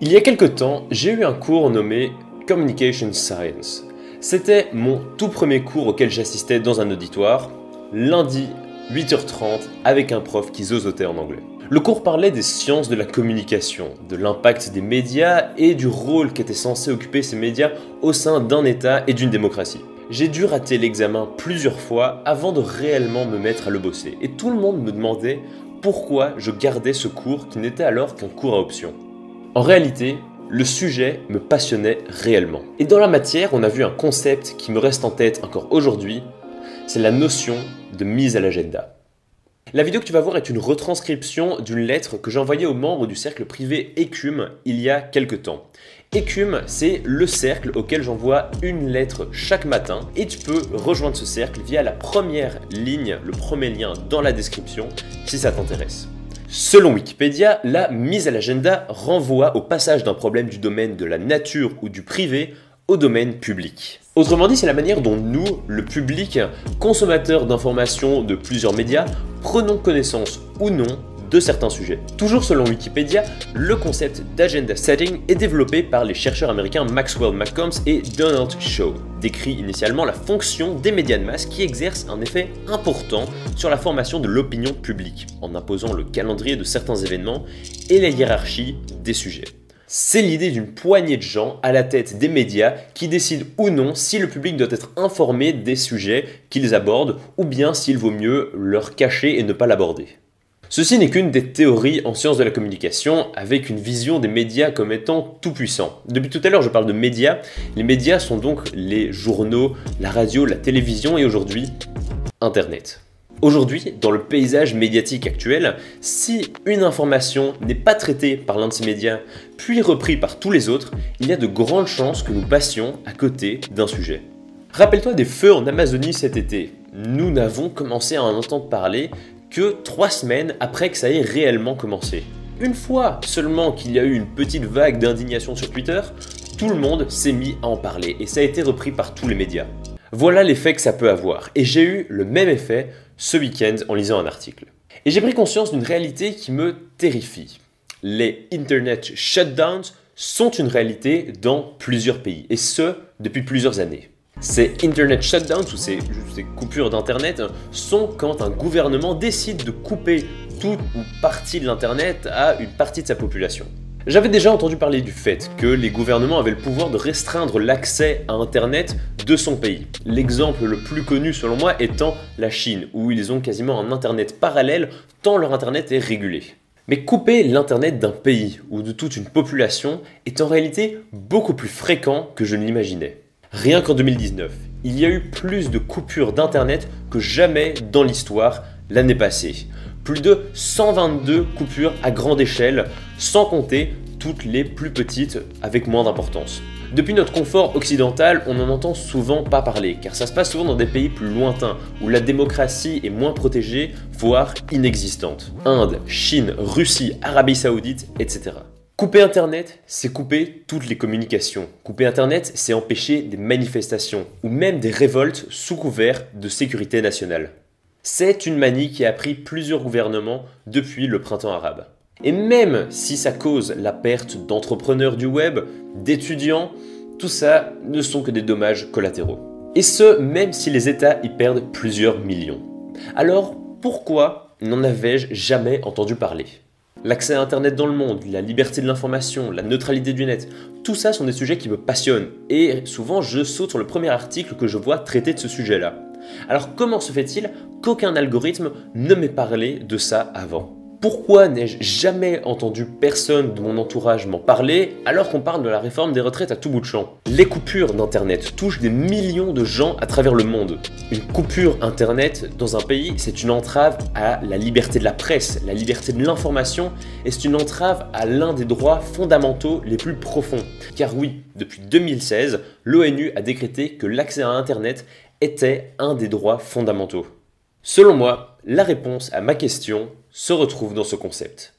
Il y a quelque temps, j'ai eu un cours nommé Communication Science. C'était mon tout premier cours auquel j'assistais dans un auditoire, lundi 8h30 avec un prof qui zozotait en anglais. Le cours parlait des sciences de la communication, de l'impact des médias et du rôle qu'étaient censés occuper ces médias au sein d'un État et d'une démocratie. J'ai dû rater l'examen plusieurs fois avant de réellement me mettre à le bosser et tout le monde me demandait pourquoi je gardais ce cours qui n'était alors qu'un cours à option. En réalité, le sujet me passionnait réellement. Et dans la matière, on a vu un concept qui me reste en tête encore aujourd'hui, c'est la notion de mise à l'agenda. La vidéo que tu vas voir est une retranscription d'une lettre que j'ai envoyée aux membres du cercle privé Écume il y a quelques temps. Écume, c'est le cercle auquel j'envoie une lettre chaque matin et tu peux rejoindre ce cercle via la première ligne, le premier lien dans la description si ça t'intéresse. Selon Wikipédia, la mise à l'agenda renvoie au passage d'un problème du domaine de la nature ou du privé au domaine public. Autrement dit, c'est la manière dont nous, le public, consommateurs d'informations de plusieurs médias, prenons connaissance ou non de certains sujets. Toujours selon Wikipédia, le concept d'agenda setting est développé par les chercheurs américains Maxwell Malcolms et Donald Shaw. Décrit initialement la fonction des médias de masse qui exercent un effet important sur la formation de l'opinion publique, en imposant le calendrier de certains événements et la hiérarchie des sujets. C'est l'idée d'une poignée de gens à la tête des médias qui décident ou non si le public doit être informé des sujets qu'ils abordent ou bien s'il vaut mieux leur cacher et ne pas l'aborder. Ceci n'est qu'une des théories en sciences de la communication avec une vision des médias comme étant tout puissants. Depuis tout à l'heure, je parle de médias. Les médias sont donc les journaux, la radio, la télévision et aujourd'hui, Internet. Aujourd'hui, dans le paysage médiatique actuel, si une information n'est pas traitée par l'un de ces médias, puis reprise par tous les autres, il y a de grandes chances que nous passions à côté d'un sujet. Rappelle-toi des feux en Amazonie cet été. Nous n'avons commencé à en entendre parler que 3 semaines après que ça ait réellement commencé. Une fois seulement qu'il y a eu une petite vague d'indignation sur Twitter, tout le monde s'est mis à en parler et ça a été repris par tous les médias. Voilà l'effet que ça peut avoir et j'ai eu le même effet ce week-end en lisant un article. Et j'ai pris conscience d'une réalité qui me terrifie. Les Internet shutdowns sont une réalité dans plusieurs pays et ce, depuis plusieurs années. Ces Internet shutdowns ou ces coupures d'Internet sont quand un gouvernement décide de couper toute ou partie de l'Internet à une partie de sa population. J'avais déjà entendu parler du fait que les gouvernements avaient le pouvoir de restreindre l'accès à Internet de son pays. L'exemple le plus connu selon moi étant la Chine, où ils ont quasiment un Internet parallèle tant leur Internet est régulé. Mais couper l'Internet d'un pays ou de toute une population est en réalité beaucoup plus fréquent que je ne l'imaginais. Rien qu'en 2019, il y a eu plus de coupures d'Internet que jamais dans l'histoire l'année passée. Plus de 122 coupures à grande échelle, sans compter toutes les plus petites avec moins d'importance. Depuis notre confort occidental, on n'en entend souvent pas parler, car ça se passe souvent dans des pays plus lointains, où la démocratie est moins protégée, voire inexistante. Inde, Chine, Russie, Arabie Saoudite, etc. Couper Internet, c'est couper toutes les communications. Couper Internet, c'est empêcher des manifestations, ou même des révoltes sous couvert de sécurité nationale. C'est une manie qui a pris plusieurs gouvernements depuis le printemps arabe. Et même si ça cause la perte d'entrepreneurs du web, d'étudiants, tout ça ne sont que des dommages collatéraux. Et ce, même si les États y perdent plusieurs millions. Alors, pourquoi n'en avais-je jamais entendu parler ? L'accès à Internet dans le monde, la liberté de l'information, la neutralité du net, tout ça sont des sujets qui me passionnent. Et souvent, je saute sur le premier article que je vois traiter de ce sujet-là. Alors comment se fait-il qu'aucun algorithme ne m'ait parlé de ça avant ? Pourquoi n'ai-je jamais entendu personne de mon entourage m'en parler alors qu'on parle de la réforme des retraites à tout bout de champ ? Les coupures d'Internet touchent des millions de gens à travers le monde. Une coupure Internet dans un pays, c'est une entrave à la liberté de la presse, la liberté de l'information et c'est une entrave à l'un des droits fondamentaux les plus profonds. Car oui, depuis 2016, l'ONU a décrété que l'accès à Internet était un des droits fondamentaux. Selon moi, la réponse à ma question se retrouve dans ce concept,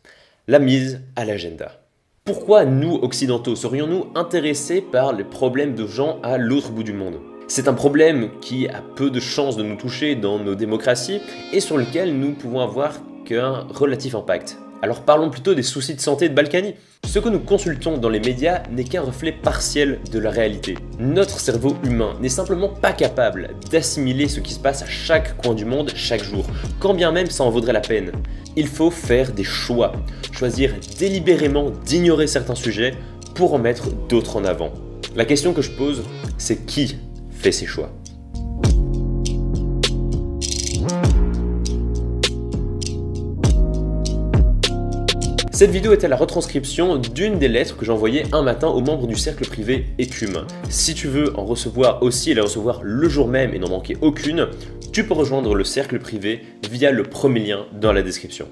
la mise à l'agenda. Pourquoi nous, occidentaux, serions-nous intéressés par les problèmes de gens à l'autre bout du monde ? C'est un problème qui a peu de chances de nous toucher dans nos démocraties et sur lequel nous pouvons avoir qu'un relatif impact. Alors parlons plutôt des soucis de santé de Balkany. Ce que nous consultons dans les médias n'est qu'un reflet partiel de la réalité. Notre cerveau humain n'est simplement pas capable d'assimiler ce qui se passe à chaque coin du monde chaque jour, quand bien même ça en vaudrait la peine. Il faut faire des choix, choisir délibérément d'ignorer certains sujets pour en mettre d'autres en avant. La question que je pose, c'est qui fait ces choix ? Cette vidéo était la retranscription d'une des lettres que j'ai envoyées un matin aux membres du cercle privé Écume. Si tu veux en recevoir aussi et les recevoir le jour même et n'en manquer aucune, tu peux rejoindre le cercle privé via le premier lien dans la description.